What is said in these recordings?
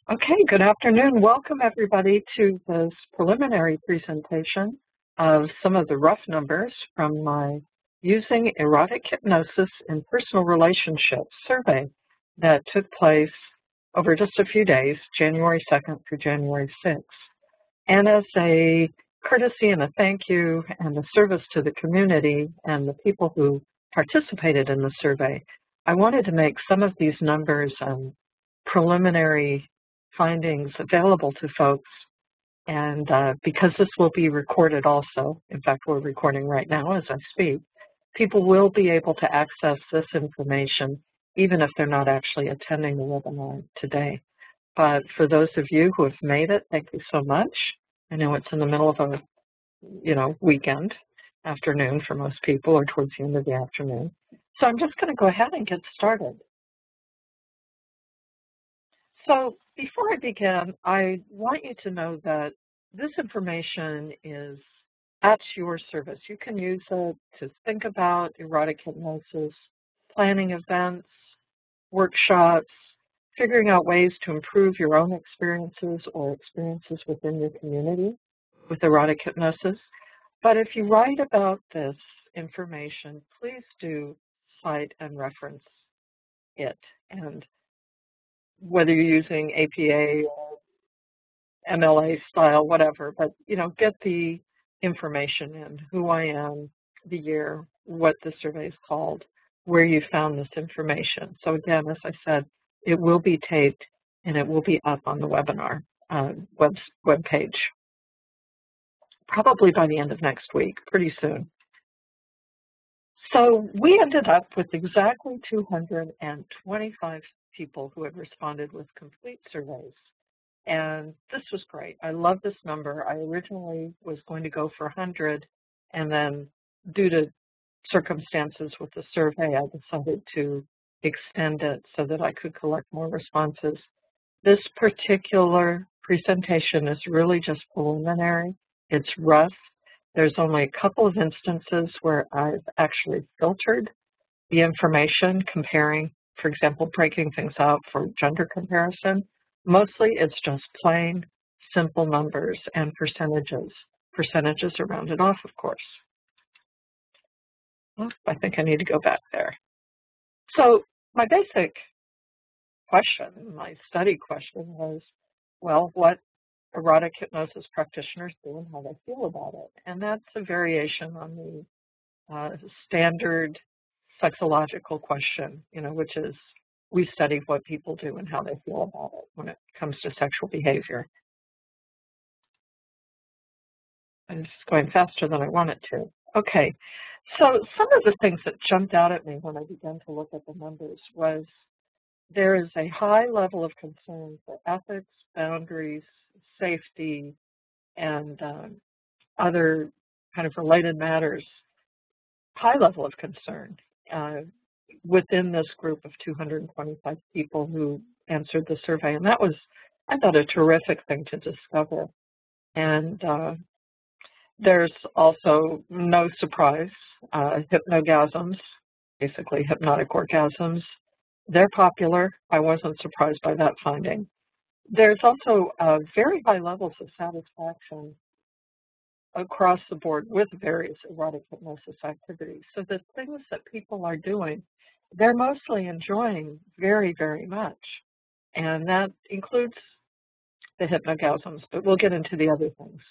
Okay, good afternoon. Welcome everybody to this preliminary presentation of some of the rough numbers from my Using Erotic Hypnosis in Personal Relationships survey that took place over just a few days, January 2nd through January 6th. And as a courtesy and a thank you and a service to the community and the people who participated in the survey, I wanted to make some of these numbers preliminary findings available to folks, and because this will be recorded also, in fact we're recording right now as I speak, people will be able to access this information even if they're not actually attending the webinar today. But for those of you who have made it, thank you so much. I know it's in the middle of a weekend afternoon for most people, or towards the end of the afternoon. So I'm just going to go ahead and get started. So before I begin, I want you to know that this information is at your service. You can use it to think about erotic hypnosis, planning events, workshops, figuring out ways to improve your own experiences or experiences within your community with erotic hypnosis. But if you write about this information, please do cite and reference it. And whether you're using APA or MLA style, whatever, but get the information in, who I am, the year, what the survey is called, where you found this information. So again, as I said, it will be taped and it will be up on the webinar web page, probably by the end of next week, pretty soon. So we ended up with exactly 225 people who had responded with complete surveys. And this was great. I love this number. I originally was going to go for 100, and then due to circumstances with the survey, I decided to extend it so that I could collect more responses. This particular presentation is really just preliminary. It's rough. There's only a couple of instances where I've actually filtered the information, comparing, for example, breaking things out for gender comparison. Mostly it's just plain, simple numbers and percentages. Percentages are rounded off, of course. Oh, I think I need to go back there. So my basic question, my study question was, well, what erotic hypnosis practitioners do and how they feel about it. And that's a variation on the standard sexological question, which is we study what people do and how they feel about it when it comes to sexual behavior. I'm just going faster than I want it to. Okay, so some of the things that jumped out at me when I began to look at the numbers was there is a high level of concern for ethics, boundaries, safety, and other kind of related matters, high level of concern within this group of 225 people who answered the survey. And that was, I thought, a terrific thing to discover. And there's also no surprise, hypnogasms, basically hypnotic orgasms. They're popular. I wasn't surprised by that finding. There's also very high levels of satisfaction across the board with various erotic hypnosis activities. So the things that people are doing, they're mostly enjoying very, very much. And that includes the hypnogasms, but we'll get into the other things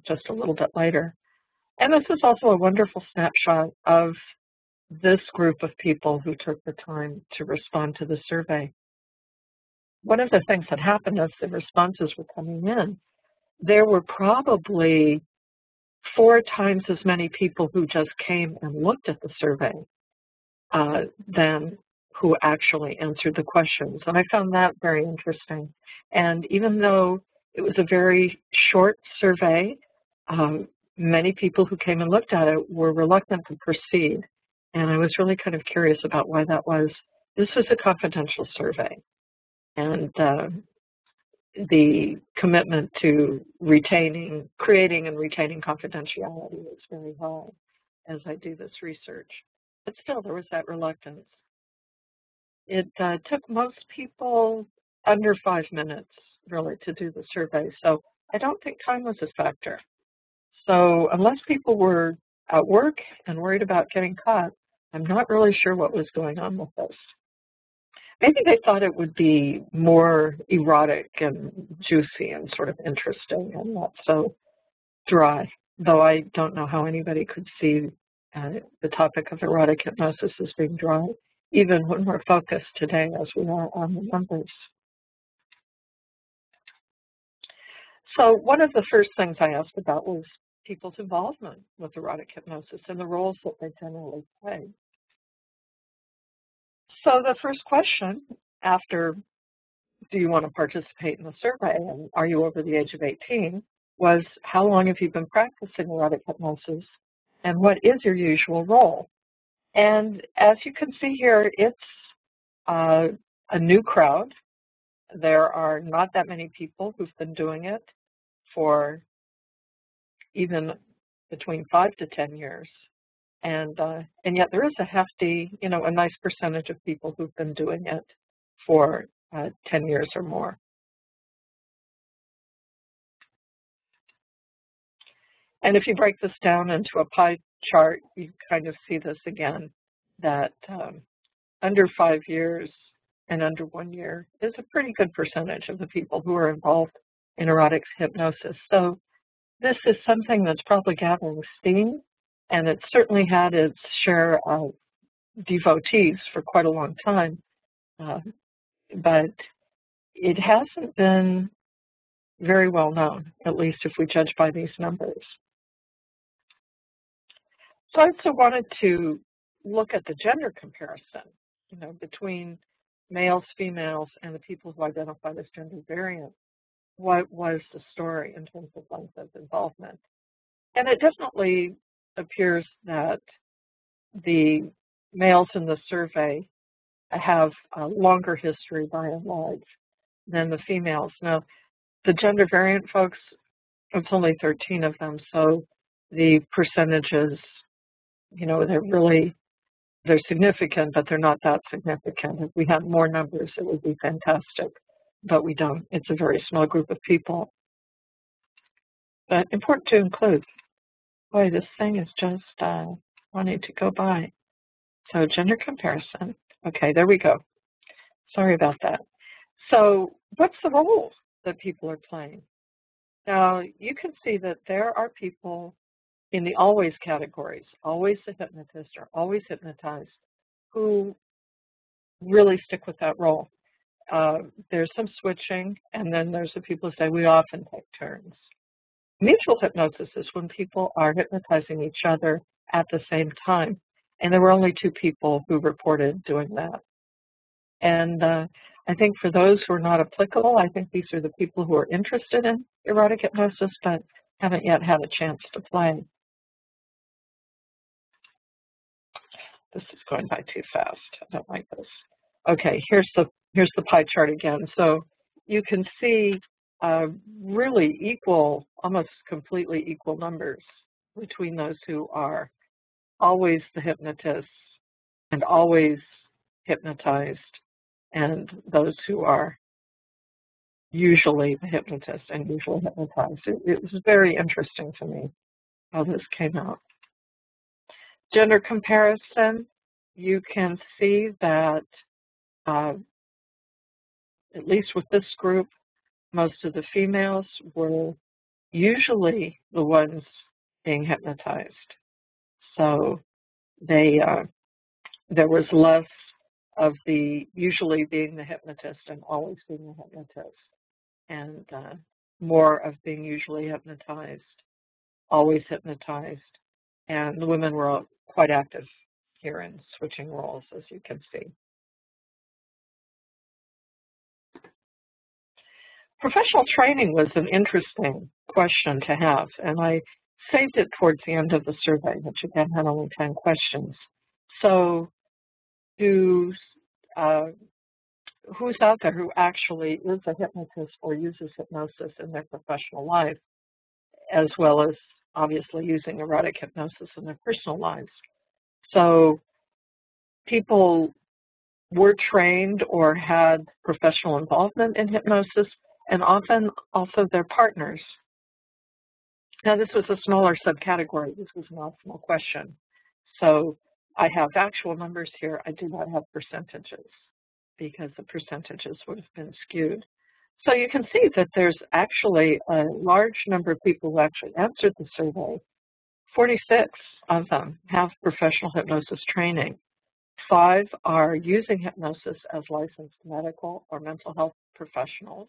just a little bit later. And this is also a wonderful snapshot of this group of people who took the time to respond to the survey. One of the things that happened as the responses were coming in, there were probably 4 times as many people who just came and looked at the survey than who actually answered the questions. And I found that very interesting. And even though it was a very short survey, many people who came and looked at it were reluctant to proceed. And I was really kind of curious about why that was. This was a confidential survey. And the commitment to creating and retaining confidentiality is very high as I do this research. But still, there was that reluctance. It took most people under 5 minutes really to do the survey. So I don't think time was a factor. So unless people were at work and worried about getting caught, I'm not really sure what was going on with this. Maybe they thought it would be more erotic and juicy and sort of interesting and not so dry, though I don't know how anybody could see the topic of erotic hypnosis as being dry, even when we're focused today as we are on the numbers. So one of the first things I asked about was people's involvement with erotic hypnosis and the roles that they generally play. So the first question after, do you want to participate in the survey and are you over the age of 18, was how long have you been practicing erotic hypnosis and what is your usual role? And as you can see here, it's a new crowd. There are not that many people who've been doing it for even between 5 to 10 years. And yet there is a hefty, a nice percentage of people who've been doing it for 10 years or more. And if you break this down into a pie chart, you kind of see this again, that under 5 years and under 1 year is a pretty good percentage of the people who are involved in erotic hypnosis. So this is something that's probably gathering steam, and it's certainly had its share of devotees for quite a long time, but it hasn't been very well known, at least if we judge by these numbers. So I also wanted to look at the gender comparison, between males, females, and the people who identify as gender variant. What was the story in terms of length of involvement? And it definitely appears that the males in the survey have a longer history by and large than the females. Now, the gender variant folks, it's only 13 of them, so the percentages, they're significant, but they're not that significant. If we had more numbers, it would be fantastic, but we don't. It's a very small group of people. But important to include. Boy, this thing is just wanting to go by. So gender comparison. Okay, there we go. Sorry about that. So what's the role that people are playing? Now, you can see that there are people in the always categories, always the hypnotist or always hypnotized, who really stick with that role. There's some switching, and then there's the people who say we often take turns. Mutual hypnosis is when people are hypnotizing each other at the same time, and there were only 2 people who reported doing that. And I think for those who are not applicable, I think these are the people who are interested in erotic hypnosis but haven't yet had a chance to play. This is going by too fast. I don't like this. Okay, here's the pie chart again. So you can see really equal, almost completely equal numbers between those who are always the hypnotists and always hypnotized and those who are usually the hypnotist and usually hypnotized. It was very interesting to me how this came out. Gender comparison, you can see that at least with this group, most of the females were usually the ones being hypnotized. So there was less of the usually being the hypnotist and always being the hypnotist, and more of being usually hypnotized, always hypnotized, and the women were quite active here in switching roles, as you can see. Professional training was an interesting question to have, and I saved it towards the end of the survey, which again had only 10 questions. So who's out there who actually is a hypnotist or uses hypnosis in their professional life, as well as obviously using erotic hypnosis in their personal lives? So people were trained or had professional involvement in hypnosis, and often also their partners. Now, this was a smaller subcategory. This was an optional question. So I have actual numbers here. I do not have percentages because the percentages would have been skewed. So you can see that there's actually a large number of people who actually answered the survey. 46 of them have professional hypnosis training. 5 are using hypnosis as licensed medical or mental health professionals.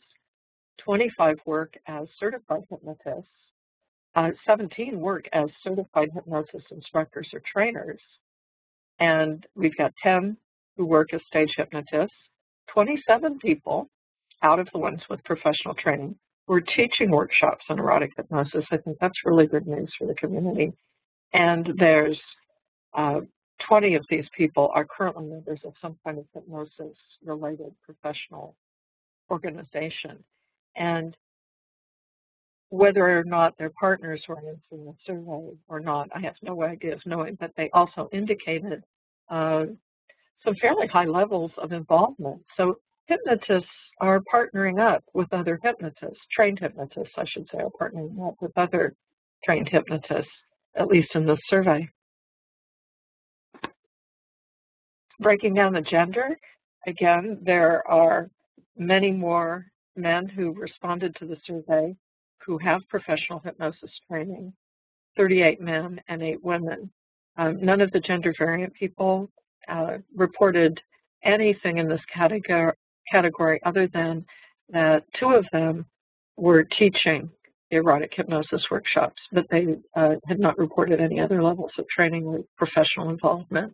25 work as certified hypnotists. 17 work as certified hypnosis instructors or trainers. And we've got 10 who work as stage hypnotists. 27 people out of the ones with professional training who are teaching workshops on erotic hypnosis. I think that's really good news for the community. And there's 20 of these people are currently members of some kind of hypnosis-related professional organization. And whether or not their partners were answering the survey or not, I have no idea of knowing, but they also indicated some fairly high levels of involvement. So hypnotists are partnering up with other hypnotists, trained hypnotists, I should say, are partnering up with other trained hypnotists, at least in this survey. Breaking down the gender, again, there are many more men who responded to the survey who have professional hypnosis training, 38 men and 8 women. None of the gender variant people reported anything in this category other than that 2 of them were teaching erotic hypnosis workshops, but they had not reported any other levels of training or professional involvement.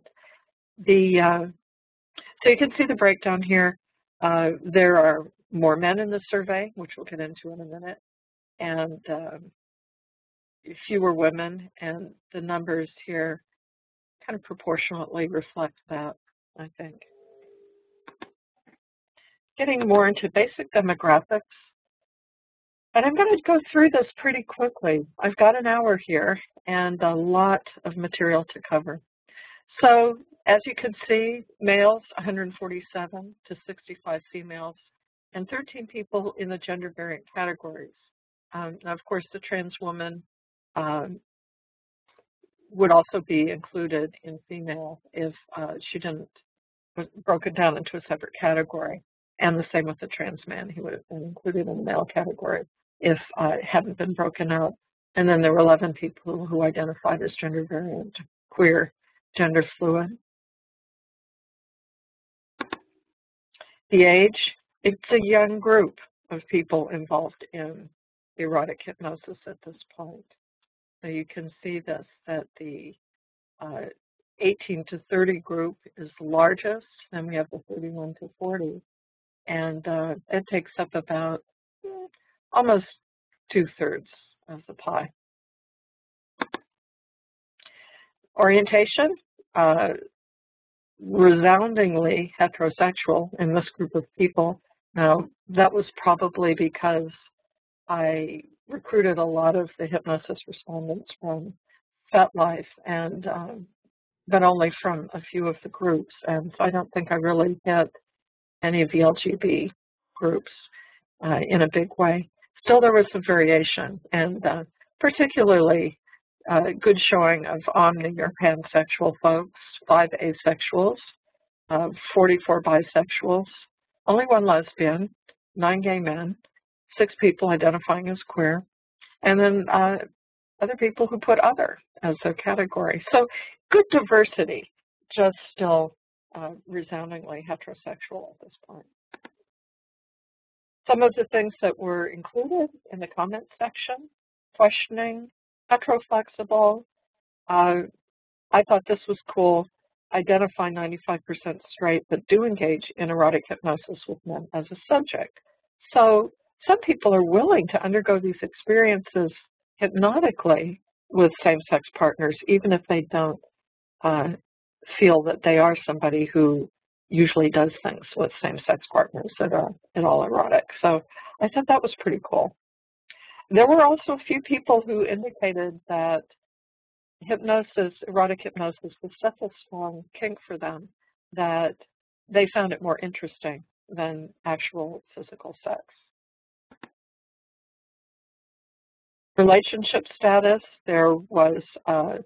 So you can see the breakdown here. There are more men in the survey, which we'll get into in a minute, and fewer women, and the numbers here kind of proportionately reflect that, I think. Getting more into basic demographics, and I'm going to go through this pretty quickly. I've got an hour here and a lot of material to cover. So as you can see, males 147 to 65 females, and 13 people in the gender variant categories. Now, of course, the trans woman would also be included in female if she didn't broken down into a separate category, and the same with the trans man. He would have been included in the male category if it hadn't been broken out. And then there were 11 people who identified as gender variant, queer, gender fluid. The age, it's a young group of people involved in erotic hypnosis at this point. So you can see this, that the 18 to 30 group is the largest, then we have the 31 to 40, and it takes up about almost 2/3 of the pie. Orientation, resoundingly heterosexual in this group of people. Now, that was probably because I recruited a lot of the hypnosis respondents from FetLife, and but only from a few of the groups, and so I don't think I really hit any of the LGB groups in a big way. Still, there was some variation, and particularly good showing of omni or pansexual folks, 5 asexuals, 44 bisexuals, only 1 lesbian, 9 gay men, 6 people identifying as queer, and then other people who put other as their category. So good diversity, just still resoundingly heterosexual at this point. Some of the things that were included in the comment section: questioning, heteroflexible. I thought this was cool. Identify 95% straight, but do engage in erotic hypnosis with men as a subject. So some people are willing to undergo these experiences hypnotically with same-sex partners, even if they don't feel that they are somebody who usually does things with same-sex partners that are at all erotic. So I thought that was pretty cool. There were also a few people who indicated that hypnosis, erotic hypnosis, was such a strong kink for them that they found it more interesting than actual physical sex. Relationship status, there was a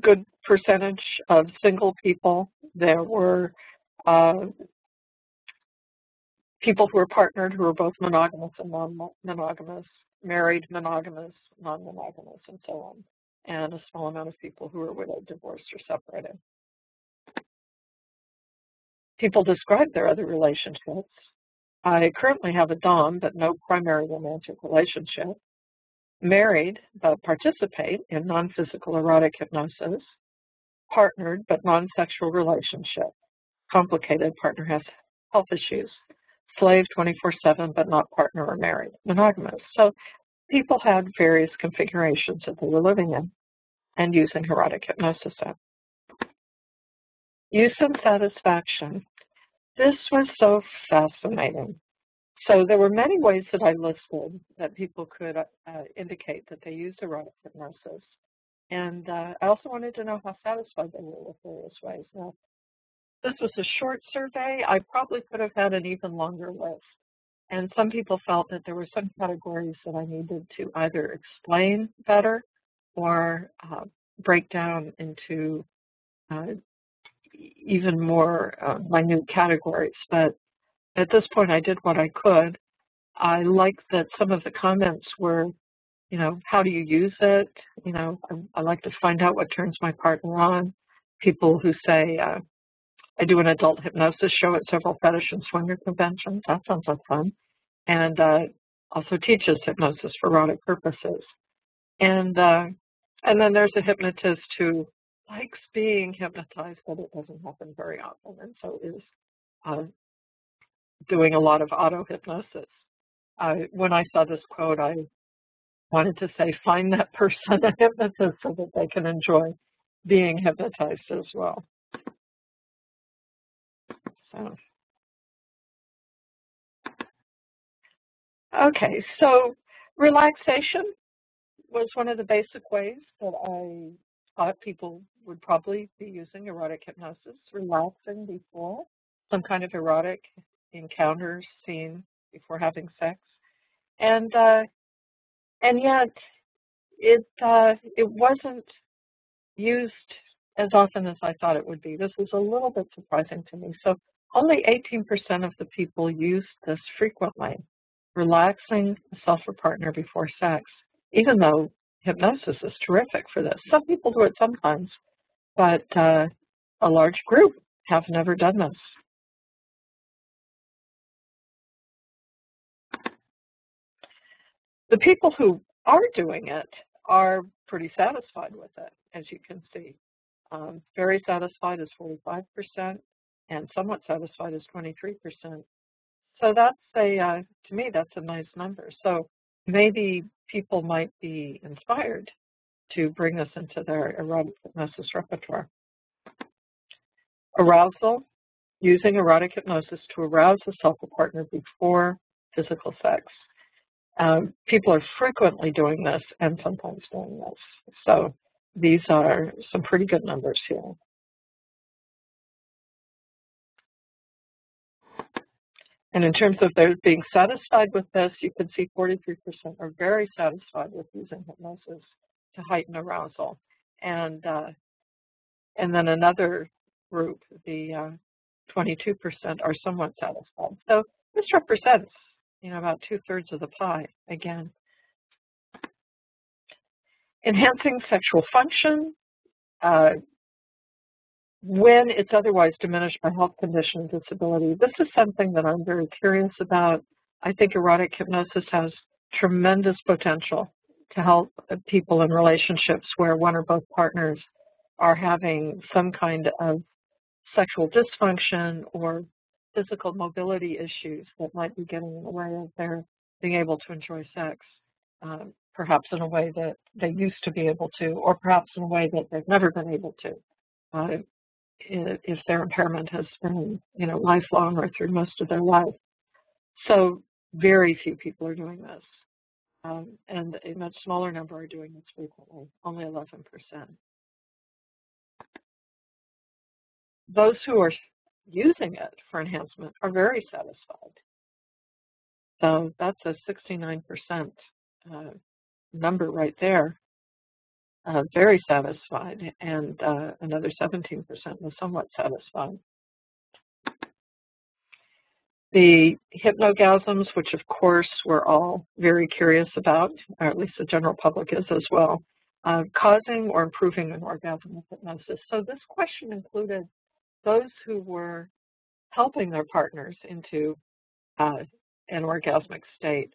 good percentage of single people. There were people who were partnered who were both monogamous and non-monogamous, married, monogamous, non-monogamous, and so on, and a small amount of people who were widowed, divorced, or separated. People describe their other relationships. I currently have a dom, but no primary romantic relationship. Married, but participate in non-physical erotic hypnosis. Partnered, but non-sexual relationship. Complicated, partner has health issues. Slave 24/7, but not partner or married. Monogamous. So people had various configurations that they were living in and using erotic hypnosis in. Use and satisfaction. This was so fascinating. So there were many ways that I listed that people could indicate that they used erotic hypnosis. And I also wanted to know how satisfied they were with various ways. Now, this was a short survey. I probably could have had an even longer list. And some people felt that there were some categories that I needed to either explain better or break down into even more minute categories. But at this point, I did what I could. I like that some of the comments were, you know, how do you use it? You know, I like to find out what turns my partner on. People who say, I do an adult hypnosis show at several fetish and swinger conventions. That sounds like fun. And also teaches hypnosis for erotic purposes. And then there's a hypnotist who likes being hypnotized, but it doesn't happen very often, and so is doing a lot of auto-hypnosis. When I saw this quote, I wanted to say, find that person a hypnotist so that they can enjoy being hypnotized as well. So, okay, so relaxation was one of the basic ways that I thought people would probably be using erotic hypnosis, relaxing before some kind of erotic encounter scene before having sex. And yet it wasn't used as often as I thought it would be. This was a little bit surprising to me. So only 18% of the people used this frequently, relaxing a self or partner before sex, even though hypnosis is terrific for this. Some people do it sometimes, but a large group have never done this. The people who are doing it are pretty satisfied with it, as you can see. Very satisfied is 45%, and somewhat satisfied is 23%. So that's to me, that's a nice number. So maybe people might be inspired to bring this into their erotic hypnosis repertoire. Arousal, using erotic hypnosis to arouse a self or partner before physical sex. People are frequently doing this and sometimes doing this. So these are some pretty good numbers here. And in terms of their being satisfied with this, you can see 43% are very satisfied with using hypnosis to heighten arousal. And then another group, the 22%, are somewhat satisfied. So this represents, you know, about 2/3 of the pie again. Enhancing sexual function. When it's otherwise diminished by health condition and disability. This is something that I'm very curious about. I think erotic hypnosis has tremendous potential to help people in relationships where one or both partners are having some kind of sexual dysfunction or physical mobility issues that might be getting in the way of their being able to enjoy sex, perhaps in a way that they used to be able to, or perhaps in a way that they've never been able to. If their impairment has been, you know, lifelong or through most of their life. So very few people are doing this. And a much smaller number are doing this frequently, only 11%. Those who are using it for enhancement are very satisfied. So that's a 69% number right there, very satisfied, and another 17% was somewhat satisfied. The hypnogasms, which of course we're all very curious about, or at least the general public is as well, causing or improving an orgasm with hypnosis. So this question included those who were helping their partners into an orgasmic state,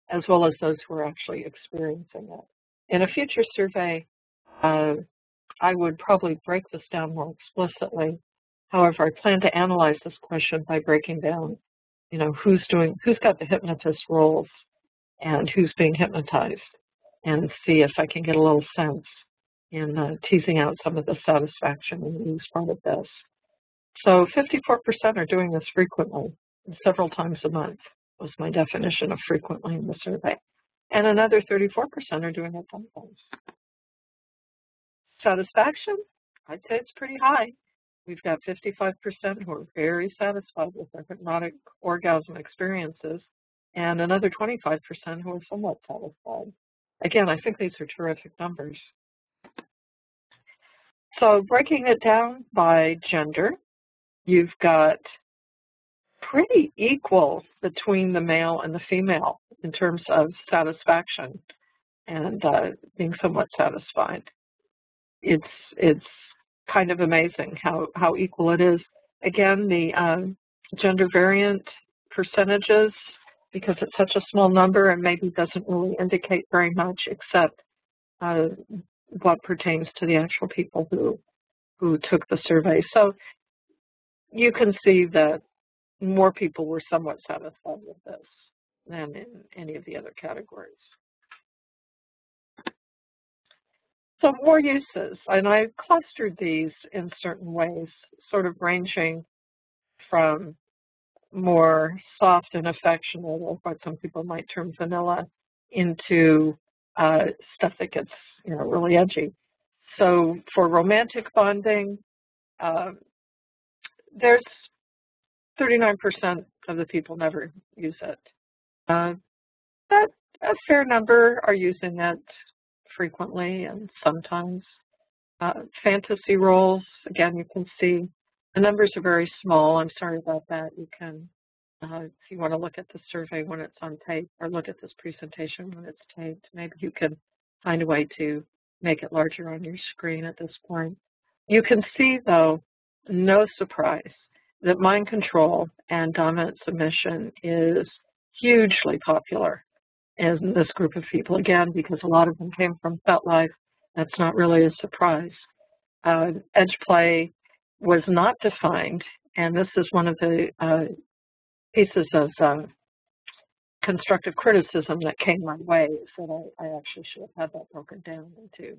as well as those who were actually experiencing it. In a future survey, I would probably break this down more explicitly. However, I plan to analyze this question by breaking down, who's got the hypnotist roles and who's being hypnotized, and see if I can get a little sense in teasing out some of the satisfaction and use part of this. So 54% are doing this frequently, several times a month was my definition of frequently in the survey. And another 34% are doing it sometimes. Satisfaction, I'd say it's pretty high. We've got 55% who are very satisfied with their hypnotic orgasm experiences, and another 25% who are somewhat satisfied. Again, I think these are terrific numbers. So breaking it down by gender, you've got pretty equal between the male and the female in terms of satisfaction and being somewhat satisfied. It's kind of amazing how equal it is. Again, the gender variant percentages, because it's such a small number and maybe doesn't really indicate very much except what pertains to the actual people who took the survey. So you can see that more people were somewhat satisfied with this than in any of the other categories. So more uses, and I clustered these in certain ways, sort of ranging from more soft and affectionate, or what some people might term vanilla, into stuff that gets really edgy. So for romantic bonding, there's 39% of the people never use it. But a fair number are using it frequently and sometimes. Fantasy roles, again, you can see the numbers are very small. I'm sorry about that. You can, if you want to look at the survey when it's on tape, or look at this presentation when it's taped, maybe you can find a way to make it larger on your screen at this point. You can see, though, no surprise, that mind control and dominant submission is hugely popular in this group of people, again, because a lot of them came from FetLife. That's not really a surprise. Edge play was not defined, and this is one of the pieces of constructive criticism that came my way, so I actually should have had that broken down into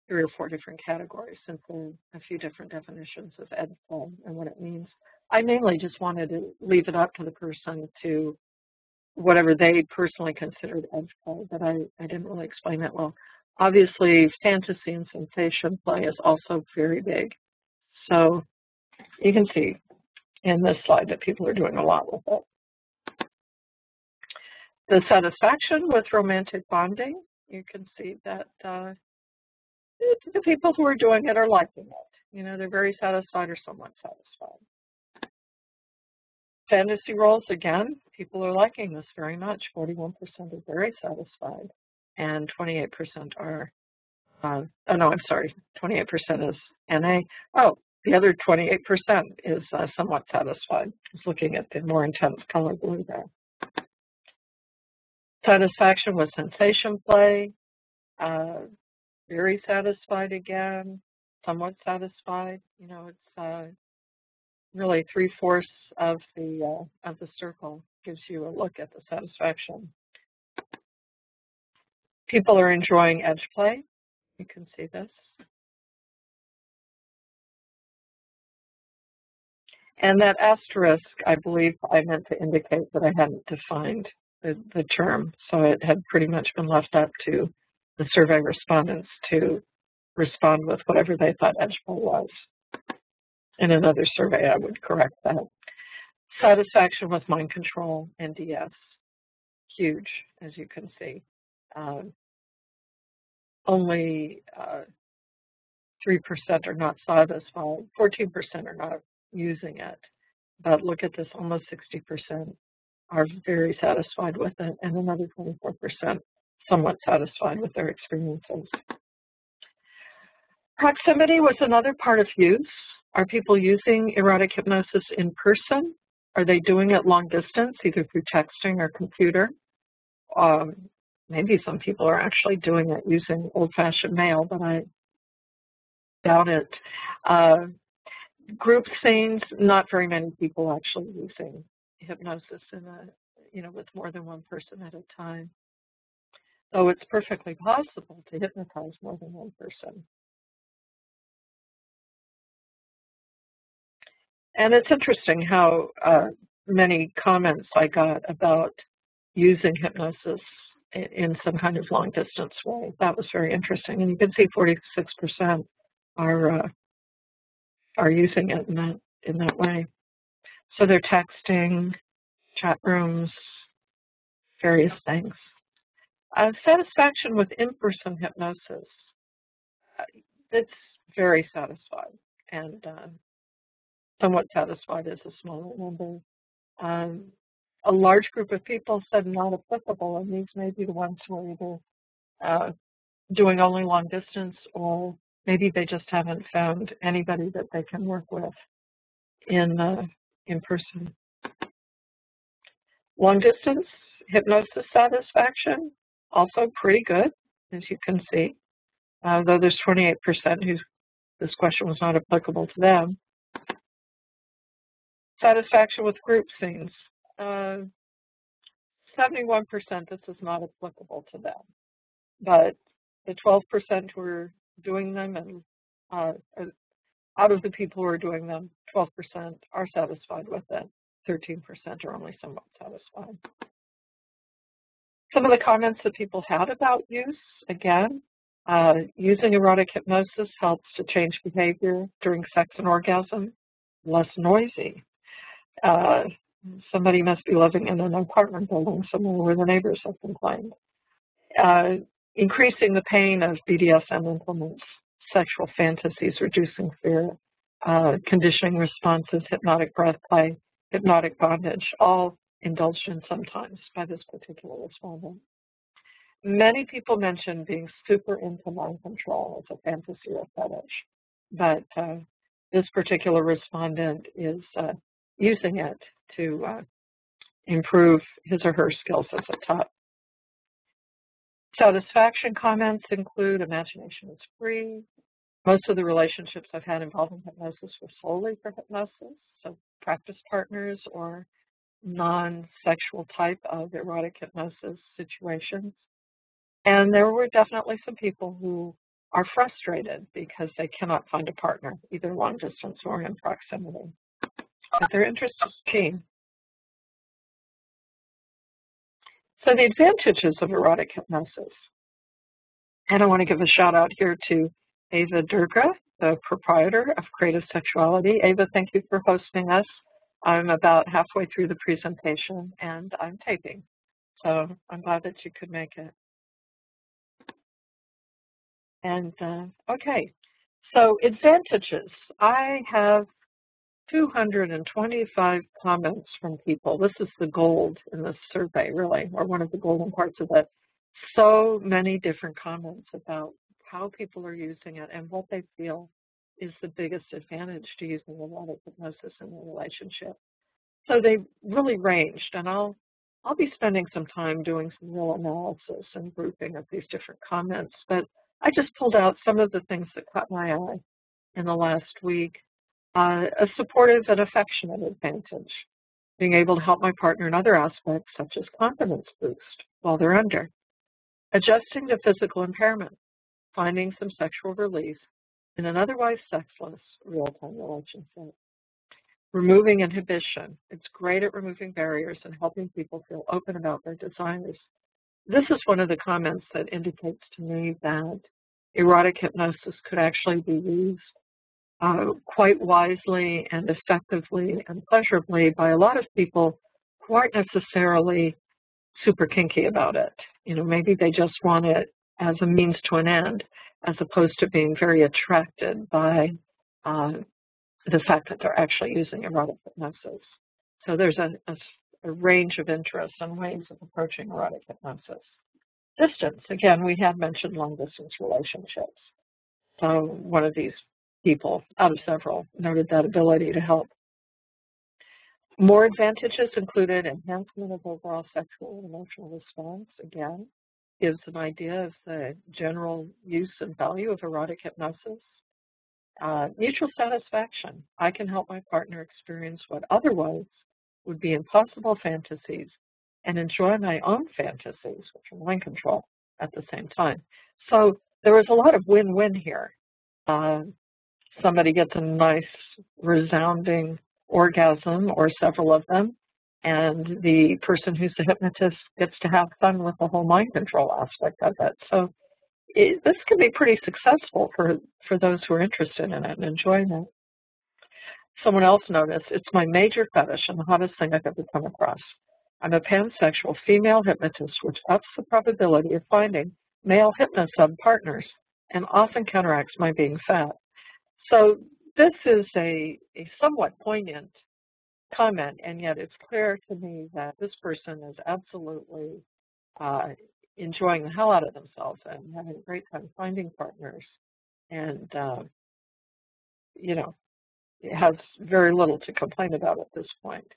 3 or 4 different categories, since there are a few different definitions of edge play and what it means. I mainly just wanted to leave it up to the person to whatever they personally considered edge play, but I didn't really explain that well. Obviously, fantasy and sensation play is also very big. So you can see in this slide that people are doing a lot with it. The satisfaction with romantic bonding, you can see that the people who are doing it are liking it. They're very satisfied or somewhat satisfied. Fantasy roles, again, people are liking this very much. 41% are very satisfied, and 28% are, 28% is NA. Oh, the other 28% is somewhat satisfied. Just looking at the more intense color blue there. Satisfaction with sensation play, very satisfied again, somewhat satisfied. It's really 3/4 of the circle gives you a look at the satisfaction. People are enjoying edge play. You can see this. And that asterisk, I believe I meant to indicate that I hadn't defined the term, so it had pretty much been left up to the survey respondents to respond with whatever they thought edge play was. In another survey, I would correct that. Satisfaction with mind control and DS, huge, as you can see. only 3% are not satisfied, 14% are not using it. But look at this, almost 60% are very satisfied with it, and another 24% somewhat satisfied with their experiences. Proximity was another part of use. Are people using erotic hypnosis in person? Are they doing it long distance, either through texting or computer? Maybe some people are actually doing it using old-fashioned mail, but I doubt it. Group scenes, not very many people actually using hypnosis in with more than one person at a time. So it's perfectly possible to hypnotize more than one person. And it's interesting how many comments I got about using hypnosis in some kind of long distance way. That was very interesting. And you can see 46% are using it in that way. So they're texting, chat rooms, various things. Satisfaction with in-person hypnosis. It's very satisfied, and somewhat satisfied is a smaller number. A large group of people said not applicable, and these may be the ones who are either doing only long distance, or maybe they just haven't found anybody that they can work with in person. Long distance hypnosis satisfaction, also pretty good, as you can see, though there's 28% who this question was not applicable to them. Satisfaction with group scenes, 71% this is not applicable to them, but the 12% who are doing them, and out of the people who are doing them, 12% are satisfied with it, 13% are only somewhat satisfied. Some of the comments that people had about use, again, using erotic hypnosis helps to change behavior during sex and orgasm, less noisy. Somebody must be living in an apartment building somewhere where the neighbors have complained. Increasing the pain of BDSM implements, sexual fantasies, reducing fear, conditioning responses, hypnotic breath play, hypnotic bondage, all indulged in sometimes by this particular respondent. Many people mention being super into mind control as a fantasy or fetish, but this particular respondent is using it to improve his or her skills as a top. Satisfaction comments include imagination is free. Most of the relationships I've had involving hypnosis were solely for hypnosis, so practice partners or non-sexual type of erotic hypnosis situations. And there were definitely some people who are frustrated because they cannot find a partner, either long distance or in proximity. But their interest is keen. So the advantages of erotic hypnosis. And I want to give a shout out here to Ava Durga, the proprietor of Creative Sexuality. Ava, thank you for hosting us. I'm about halfway through the presentation and I'm taping. So I'm glad that you could make it. And okay, so advantages. I have 225 comments from people. This is the gold in this survey, really, or one of the golden parts of it. So many different comments about how people are using it and what they feel is the biggest advantage to using erotic hypnosis in their relationship. So they really ranged, and I'll be spending some time doing some real analysis and grouping of these different comments, but I just pulled out some of the things that caught my eye in the last week. A supportive and affectionate advantage, being able to help my partner in other aspects such as confidence boost while they're under. Adjusting to physical impairment, finding some sexual relief in an otherwise sexless real-time relationship. Removing inhibition. It's great at removing barriers and helping people feel open about their desires. This is one of the comments that indicates to me that erotic hypnosis could actually be used quite wisely and effectively and pleasurably by a lot of people who aren't necessarily super kinky about it. You know, maybe they just want it as a means to an end, as opposed to being very attracted by the fact that they're actually using erotic hypnosis. So there's a range of interests and ways of approaching erotic hypnosis. Distance, again, we had mentioned long-distance relationships. So one of these people, out of several, noted that ability to help. More advantages included enhancement of overall sexual and emotional response. Again, gives an idea of the general use and value of erotic hypnosis. Mutual satisfaction. I can help my partner experience what otherwise would be impossible fantasies and enjoy my own fantasies, which are mind control, at the same time. So there was a lot of win-win here. Somebody gets a nice, resounding orgasm, or several of them, and the person who's the hypnotist gets to have fun with the whole mind control aspect of it. So this can be pretty successful for those who are interested in it and enjoying it. Someone else noticed, it's my major fetish and the hottest thing I've ever come across. I'm a pansexual female hypnotist, which ups the probability of finding male hypnosub partners and often counteracts my being fat. So this is a somewhat poignant comment, and yet it's clear to me that this person is absolutely enjoying the hell out of themselves and having a great time finding partners, and you know, it has very little to complain about at this point.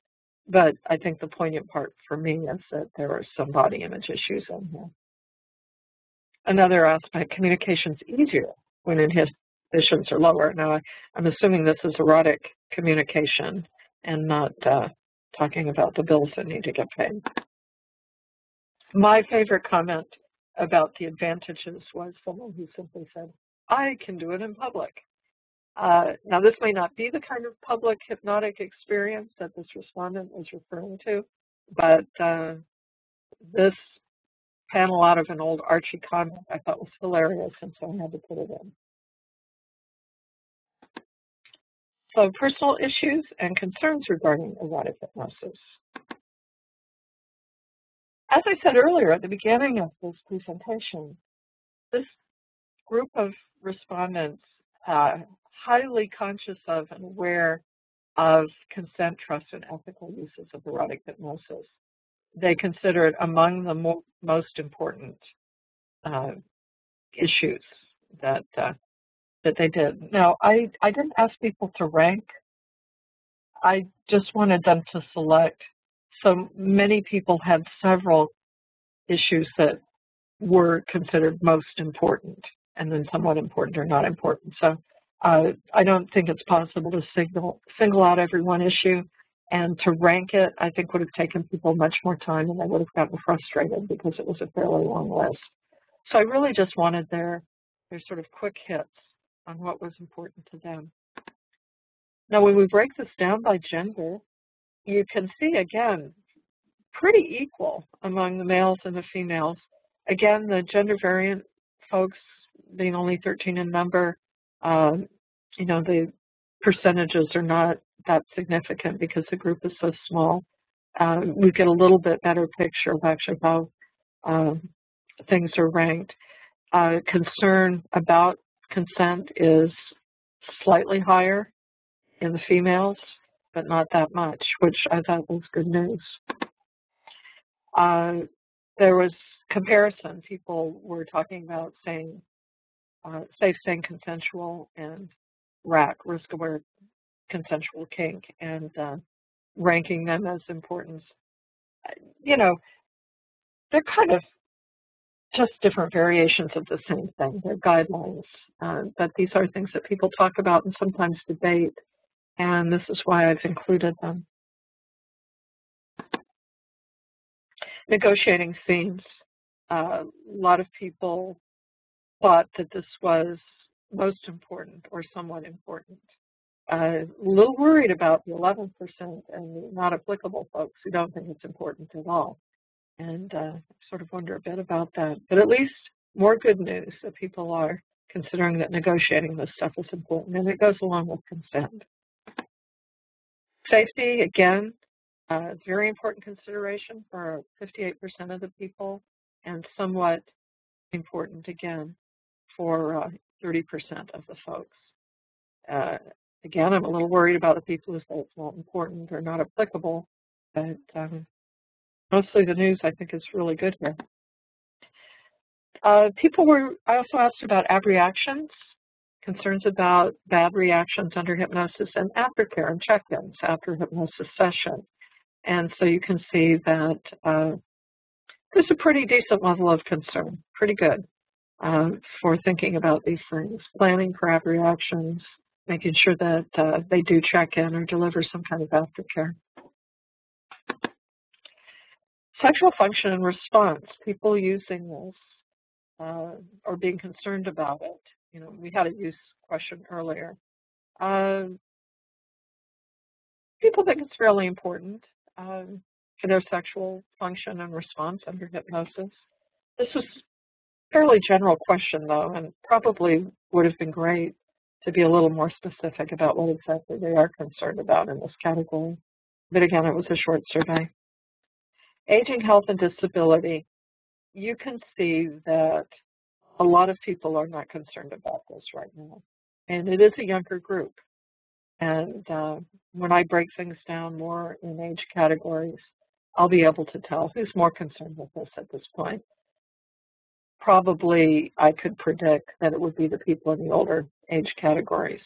But I think the poignant part for me is that there are some body image issues in here. Another aspect, communication's easier when inhibitions are lower. Now, I'm assuming this is erotic communication and not talking about the bills that need to get paid. My favorite comment about the advantages was someone who simply said, I can do it in public. Now, this may not be the kind of public hypnotic experience that this respondent was referring to, but this panel out of an old Archie comment I thought was hilarious, and so I had to put it in. So, personal issues and concerns regarding erotic hypnosis. As I said earlier at the beginning of this presentation, this group of respondents highly conscious of and aware of consent, trust, and ethical uses of erotic hypnosis. They consider it among the most important issues that they did. Now, I didn't ask people to rank. I just wanted them to select. So many people had several issues that were considered most important, and then somewhat important or not important. So I don't think it's possible to single out every one issue, and to rank it, I think would have taken people much more time, and they would have gotten frustrated because it was a fairly long list. So I really just wanted their sort of quick hits on what was important to them. Now, when we break this down by gender, you can see, again, pretty equal among the males and the females. Again, the gender variant folks being only 13 in number, you know, the percentages are not that significant because the group is so small. We get a little bit better picture of actually how things are ranked. Concern about consent is slightly higher in the females, but not that much, which I thought was good news. There was comparison. People were talking about saying safe, sane, consensual, and RAC, risk-aware consensual kink, and ranking them as important. You know, they're kind of just different variations of the same thing. They're guidelines, but these are things that people talk about and sometimes debate, and this is why I've included them. Negotiating scenes. A lot of people thought that this was most important or somewhat important. A little worried about the 11% and the not applicable folks who don't think it's important at all. And sort of wonder a bit about that. But at least more good news that people are considering that negotiating this stuff is important, and it goes along with consent. Safety, again, very important consideration for 58% of the people, and somewhat important again for 30% of the folks. Again, I'm a little worried about the people who say it's not important or not applicable, but mostly the news I think is really good here. I also asked about abreactions, concerns about bad reactions under hypnosis, and aftercare and check-ins after hypnosis session. And so you can see that there's a pretty decent level of concern, pretty good for thinking about these things, planning for abreactions, making sure that they do check in or deliver some kind of aftercare. Sexual function and response, people using this or being concerned about it. You know, we had a use question earlier. People think it's really important for their sexual function and response under hypnosis. This was a fairly general question, though, and probably would have been great to be a little more specific about what exactly they are concerned about in this category. But again, it was a short survey. Aging, health, and disability. You can see that a lot of people are not concerned about this right now. And it is a younger group. And when I break things down more in age categories, I'll be able to tell who's more concerned with this at this point. Probably I could predict that it would be the people in the older age categories.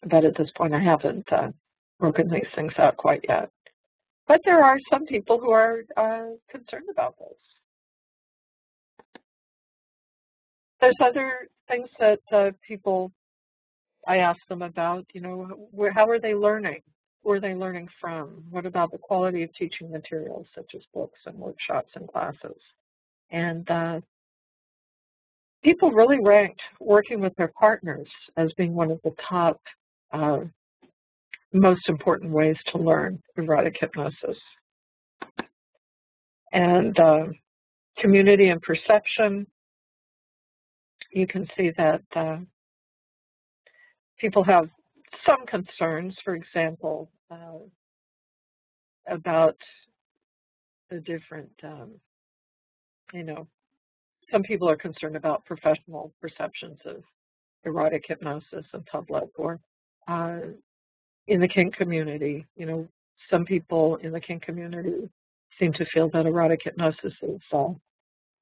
But at this point, I haven't broken these things out quite yet. But there are some people who are concerned about this. There's other things that I ask them about, you know, how are they learning? Who are they learning from? What about the quality of teaching materials, such as books and workshops and classes? And people really ranked working with their partners as being one of the top most important ways to learn erotic hypnosis. And community and perception, you can see that people have some concerns, for example, about the different, you know, some people are concerned about professional perceptions of erotic hypnosis in public or in the kink community. You know, some people in the kink community seem to feel that erotic hypnosis is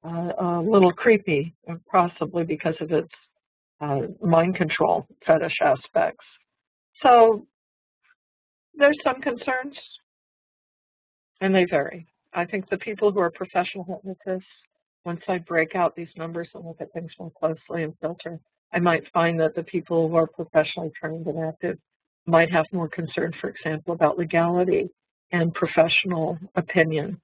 a little creepy, possibly because of its mind control fetish aspects. So there's some concerns, and they vary. I think the people who are professional hypnotists, once I break out these numbers and look at things more closely and filter, I might find that the people who are professionally trained and active might have more concern, for example, about legality and professional opinion,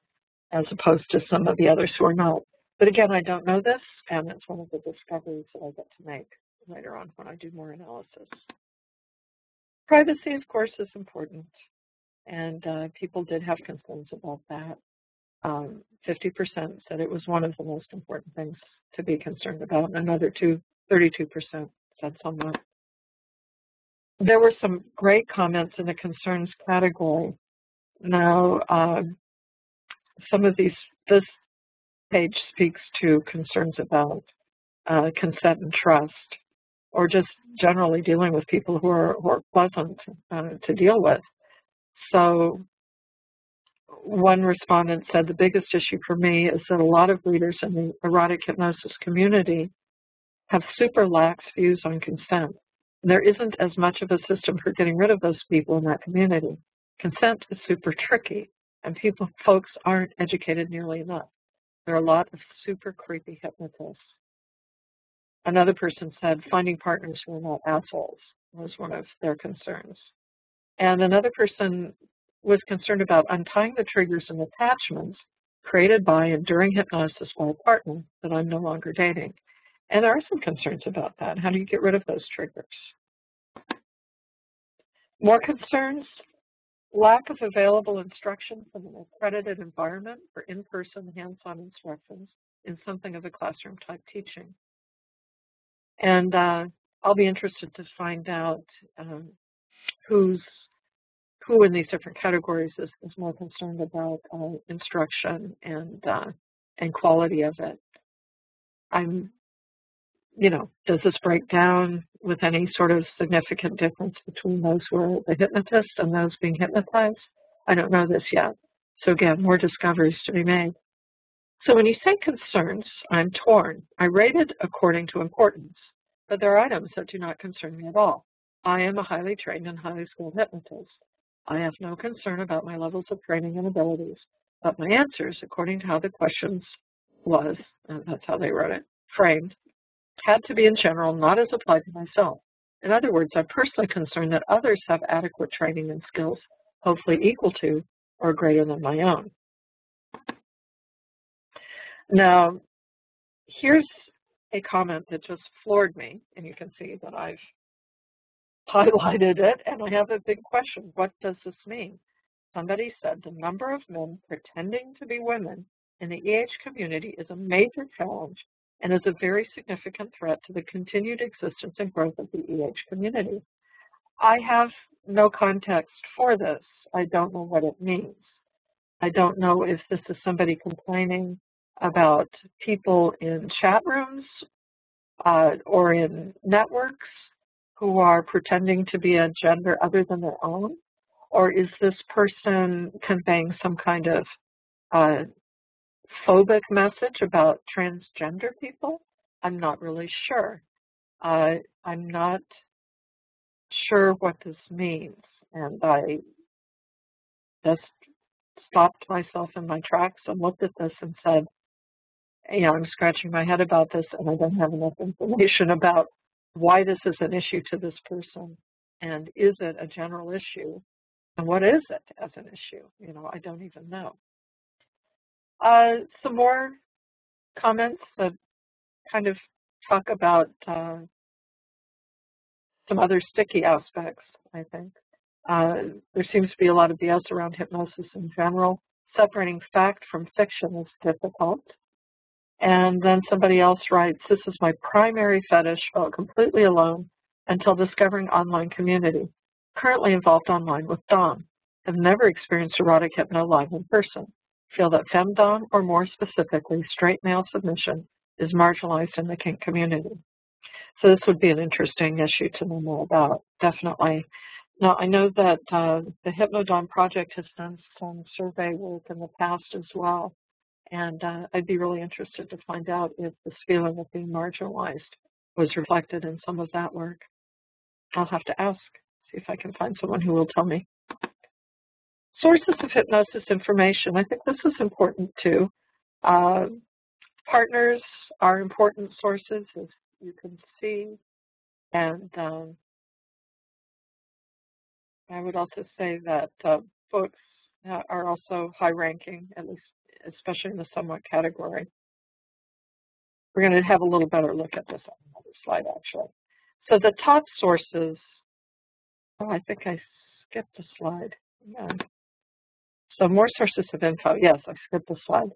as opposed to some of the others who are not. But again, I don't know this, and it's one of the discoveries that I get to make later on when I do more analysis. Privacy, of course, is important, and people did have concerns about that. 50% said it was one of the most important things to be concerned about, and another 32% said somewhat. There were some great comments in the concerns category. Now, some of this page speaks to concerns about consent and trust, or just generally dealing with people who are pleasant to deal with. So one respondent said, the biggest issue for me is that a lot of leaders in the erotic hypnosis community have super lax views on consent. There isn't as much of a system for getting rid of those people in that community. Consent is super tricky, and folks aren't educated nearly enough. There are a lot of super creepy hypnotists. Another person said finding partners who are not assholes was one of their concerns. And another person was concerned about untying the triggers and attachments created by and during hypnosis by a partner that I'm no longer dating. And there are some concerns about that. How do you get rid of those triggers? More concerns, lack of available instruction from an accredited environment for in-person hands-on instructions in something of a classroom type teaching. And I'll be interested to find out who in these different categories is more concerned about instruction and quality of it. I'm, does this break down with any sort of significant difference between those who are the hypnotist and those being hypnotized? I don't know this yet. So again, more discoveries to be made. So when you say concerns, I'm torn. I rate it according to importance, but there are items that do not concern me at all. I am a highly trained and highly skilled hypnotist. I have no concern about my levels of training and abilities, but my answers, according to how the questions was, that's how they wrote it, framed, had to be in general, not as applied to myself. In other words, I'm personally concerned that others have adequate training and skills, hopefully equal to or greater than my own. Now, here's a comment that just floored me, and you can see that I've highlighted it, and I have a big question. What does this mean? Somebody said the number of men pretending to be women in the EH community is a major challenge and is a very significant threat to the continued existence and growth of the EH community. I have no context for this. I don't know what it means. I don't know if this is somebody complaining about people in chat rooms or in networks who are pretending to be a gender other than their own, or is this person conveying some kind of phobic message about transgender people? I'm not really sure. I'm not sure what this means, and I just stopped myself in my tracks and looked at this and said, I'm scratching my head about this, and I don't have enough information about why this is an issue to this person, and is it a general issue, and what is it as an issue? I don't even know. Some more comments that kind of talk about some other sticky aspects, I think. There seems to be a lot of BS around hypnosis in general. Separating fact from fiction is difficult. And then somebody else writes, this is my primary fetish, felt completely alone until discovering online community. Currently involved online with Dom. Have never experienced erotic hypno live in person. Feel that femdom, or more specifically, straight male submission, is marginalized in the kink community. So this would be an interesting issue to know more about, definitely. Now, I know that the Hypnodom project has done some survey work in the past as well. And I'd be really interested to find out if this feeling of being marginalized was reflected in some of that work. I'll have to ask, see if I can find someone who will tell me. Sources of hypnosis information. I think this is important too. Partners are important sources, as you can see. And I would also say that books are also high ranking, at least especially in the somewhat category. We're going to have a little better look at this on another slide, actually. So the top sources, I think I skipped a slide. Yeah. So more sources of info. Yes, I skipped a slide.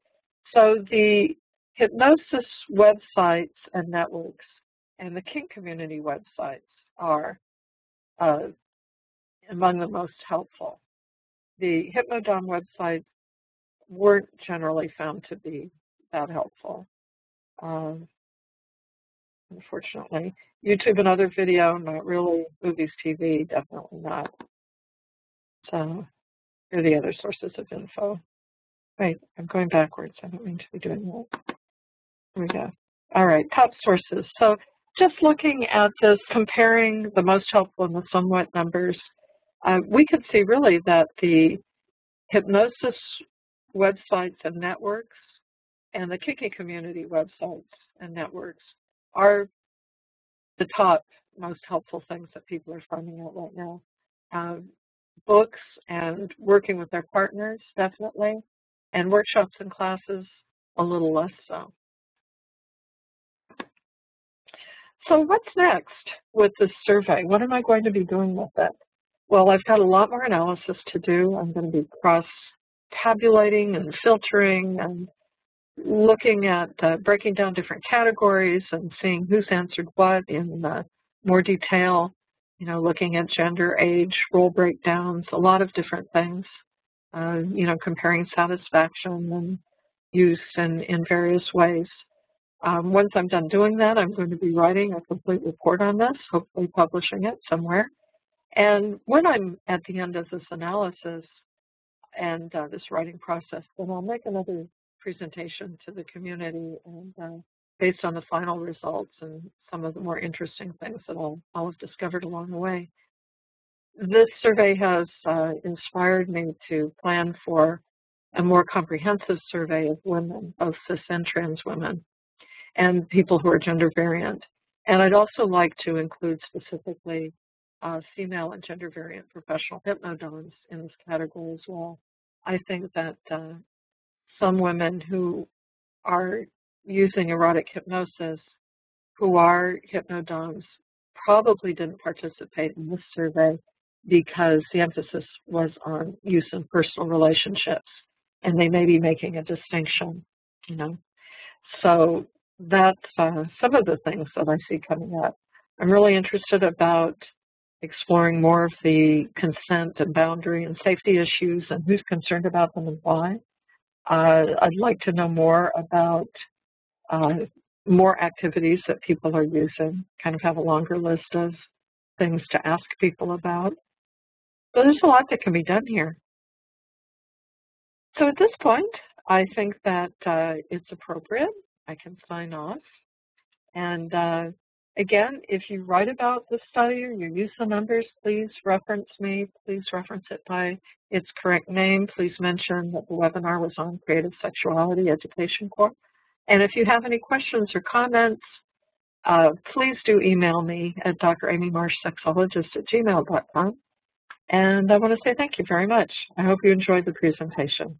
So the hypnosis websites and networks and the kink community websites are among the most helpful. The Hypnodom websites weren't generally found to be that helpful, unfortunately. YouTube and other video, not really. Movies, TV, definitely not. So here are the other sources of info. Wait, I'm going backwards. I don't mean to be doing that. Here we go. All right, top sources. So just looking at this, comparing the most helpful and the somewhat numbers, we could see really that the hypnosis websites and networks and the kinky community websites and networks are the top most helpful things that people are finding out right now. Books and working with their partners, definitely, and workshops and classes, a little less so. So what's next with this survey? What am I going to be doing with it? Well, I've got a lot more analysis to do. I'm going to be cross-tabulating and filtering and looking at breaking down different categories and seeing who's answered what in more detail, looking at gender, age, role breakdowns, a lot of different things, comparing satisfaction and use in various ways. Once I'm done doing that, I'm going to be writing a complete report on this, hopefully publishing it somewhere. And when I'm at the end of this analysis and this writing process, then I'll make another presentation to the community and based on the final results and some of the more interesting things that I'll have discovered along the way. This survey has inspired me to plan for a more comprehensive survey of women, both cis and trans women, and people who are gender variant. And I'd also like to include specifically female and gender variant professional hypnodoms in this category as well. I think that some women who are using erotic hypnosis, who are hypnodoms, probably didn't participate in this survey because the emphasis was on use in personal relationships, and they may be making a distinction, you know. So that's some of the things that I see coming up. I'm really interested about exploring more of the consent and boundary and safety issues and who's concerned about them and why. I'd like to know more about more activities that people are using, kind of have a longer list of things to ask people about. So there's a lot that can be done here. So at this point, I think that it's appropriate. I can sign off. And again, if you write about the study or you use the numbers, please reference me. Please reference it by its correct name. Please mention that the webinar was on Creative Sexuality Education Corps. And if you have any questions or comments, please do email me at dramymarshsexologist@gmail.com. And I want to say thank you very much. I hope you enjoyed the presentation.